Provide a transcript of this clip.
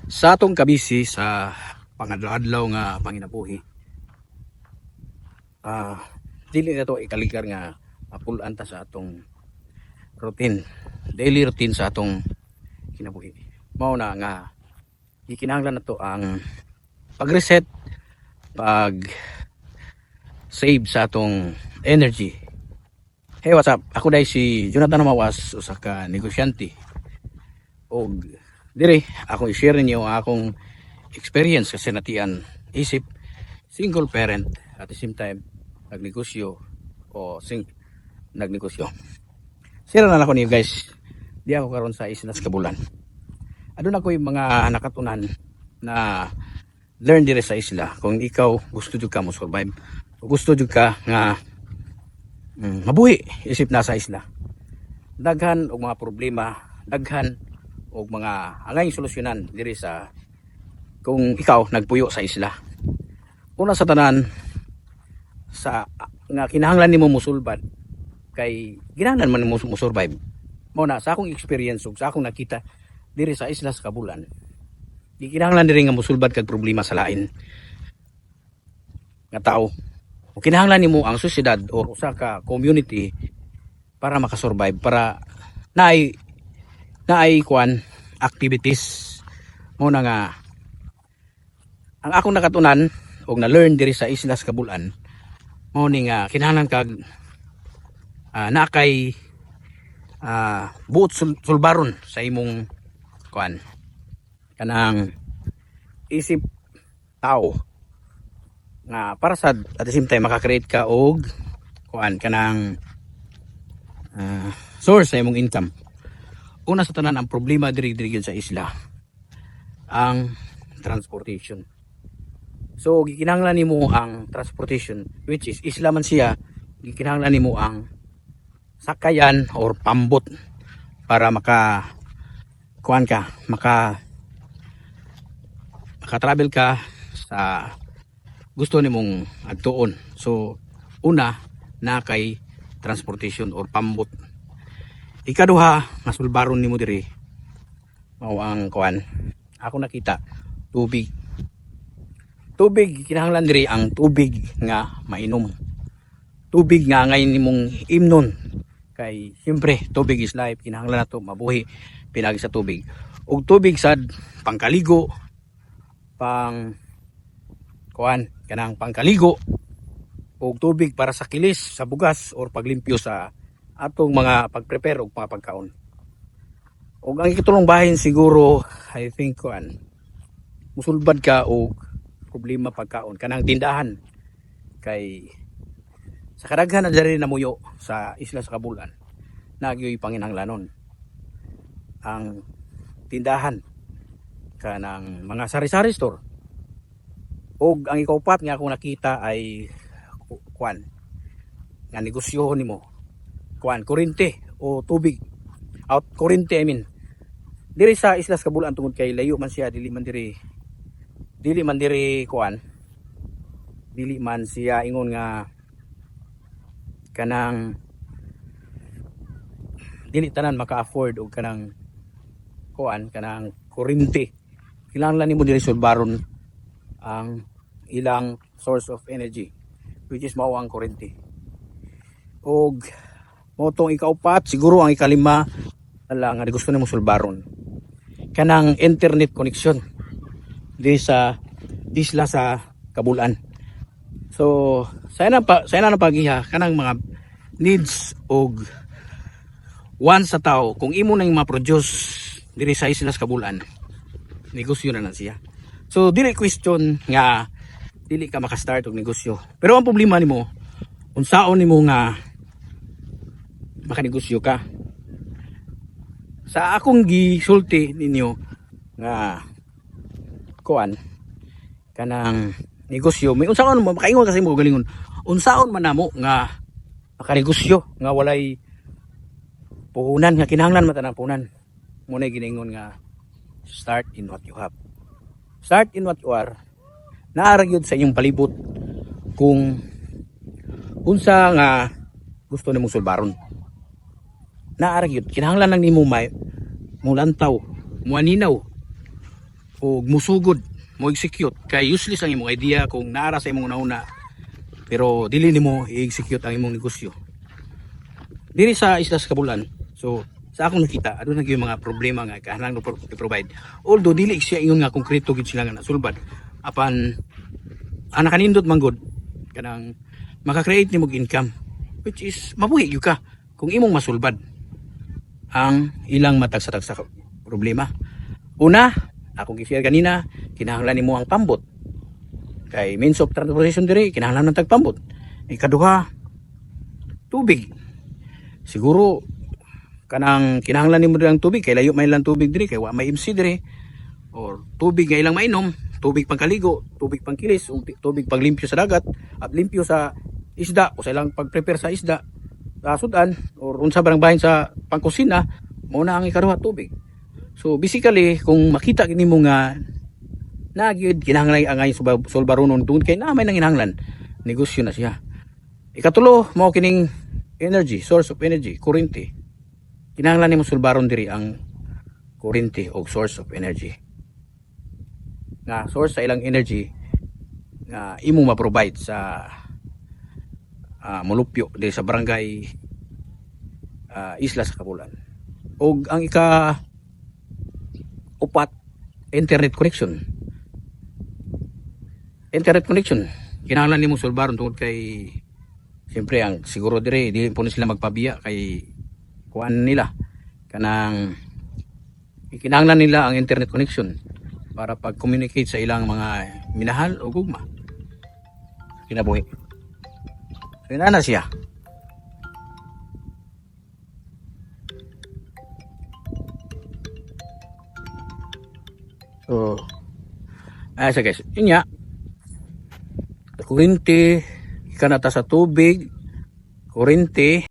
Sa atong kabisi sa pangadlaw-adlaw nga panginabuhi, ah dili na to ikaligar nga mapulan ta sa atong routine, daily routine sa atong kinabuhi. Mao na nga gikinahanglan nato ang pag-reset, pag-save sa atong energy. Hey, what's up? Ako dai si Jonathan Mawas, usa ka negosyante. Og dire ako i-share ninyo ang akong experience kasi natian isip single parent at the same time nagnegosyo o nagnegosyo. Share na ako niyo guys. Di ako karon sa Islas Kabulan. Adun ako yung mga nakatunan na learn dire sa isla kung ikaw gusto jud ka mo survive. O gusto jud ka nga mabuhi isip na sa isla. Daghan og mga problema, daghan og mga angay solusyonan diri sa kung ikaw nagpuyo sa isla. Una sa tanan sa nga kinahanglan nimo mosulbad kay ginahanglan man nimo mo-survive. Mao na sa akong experience ug sa akong nakita diri sa Islas Kabulan. Di kinahanglan diri nga mosulbad kag problema sa lain nga tao. O kinahanglan nimo ang sosyedad o usa ka community para makasurvive, para naay kuan activities. Mo na nga ang akong nakatunan og na learn diri sa Islas Kabulan, mao ni nga kinahanglan kag nakay buot sulbaron sa imong kuan kanang isip tao nga para sa at the same time maka-create ka og kuan kanang source sa imong income. Una sa tanan ang problema diri sa isla ang transportation. So gikinahanglan nimo ang transportation, which is isla man siya, gikinahanglan nimo ang sakayan or pambot para maka kuan ka, maka-travel ka sa gusto nimong adtuon. So una na kay transportation or pambot. Ikaduha, masulbaron nimo diri mao ang kuan. Ako nakita tubig. Tubig kinahanglan diri ang tubig nga mainom. Tubig nga ngay nimong imnon. Kay siyempre tubig is life, kinahanglan nato mabuhi pinagi sa tubig. Ug tubig sad pangkaligo, pang kuan kanang pangkaligo, ug tubig para sa kilis, sa bugas or paglimpyo sa atong mga pag-prepare og mga pagkaon. Ug ang ikatulong bahin siguro I think kuan musulbad ka og problema pagkaon kanang tindahan. Kay sa kadaghan na diri namuyo sa Islas Kabulan nagyoy panginahanglanon ang tindahan kanang mga sari-sari store. Og ang ikaupat nga akong nakita ay kuan nga negosyo nimo kuan kuryente o tubig out kuryente diri sa Islas Kabulan tungod kay layo man siya, dili man siya ingon nga kanang dili tanan maka-afford og kanang kuan kanang kuryente. Kinahanglan nimo diri sulbaron ang ilang source of energy, which is mao ang kuryente. Og mo tong ikaupat, siguro ang ikalima ala nga gusto nimo sulbaron kanang internet connection diri sa isla sa Kabulan. So sa na pagiha kanang mga needs og wants sa tao, kung imo nang ma-produce diri sa Islas Kabulan, negosyo na siya. So dili question nga dili ka maka-start og negosyo. Pero ang problema nimo unsaon nimo nga makanegosyo ka. Sa akong gisulti ninyo nga kuan kanang negosyo, may unsaon mo makaingon kasi mo galingon. Unsaon man namo nga makanegosyo nga walay puhunan nga kinahanglan matanang puhunan. Muna giningon nga start in what you have. Start in what you are. Naara gyud sa inyong palibot kung unsa nga gusto nimong sulbaron. Naara gyud kinahanglan lang nimo may mulantaw, muaninaw o musugod mo execute kay useless ang imong idea kung naara sa imong nauna pero dili nimo i-execute ang imong negosyo diri sa isla sa Kabulan. So sa akong nakita aduna gyud mga problema nga kinahanglan mo i-provide, although dili siya ingon nga konkreto gid sila nga nasulbad apan ana kanindot manggod kanang maka-create nimo income which is mabuhi gyud ka kung imong masulbad ang ilang matag sa problema. Una, akong i-share kanina, kinahanglan nimo ang pambot. Kay means of transportation diri, kinahanglan ng tagpambot. Ikaduha, tubig. Siguro kanang kinahanglan nimo diri ang tubig kay layo may lang tubig diri kay wa may MC diri. Or tubig nga ilang mainom, tubig pangkaligo, tubig pangkilis, tubig paglimpyo sa dagat, at limpyo sa isda o sa ilang pag-prepare sa isda sa sudan or unsa barang bahin sa pangkusina, mao na ang ikaduha tubig. So basically kung makita nimo nga nagyud kinahanglan ang ay sulbaronon tungod kay na may nanginahanglan negosyo na siya. Ikatulo mao kining energy, source of energy, kuryente. Kinahanglan nimo sulbaron diri ang kuryente o source of energy. Nga source sa ilang energy nga imo ma-provide sa Mulupyo diri sa barangay Isla sa Kabulan. Og ang upat, internet connection. Internet connection. Kinahanglan nimo sulbaron tungod kay siyempre ang siguro dire dili po sila magpabiya kay kuan nila kanang kinahanglan nila ang internet connection para pag-communicate sa ilang mga minahal o gugma. Kinabuhi. So yun na siya. So, so guys, yun nga. Kuryente, ikanata sa tubig, kuryente,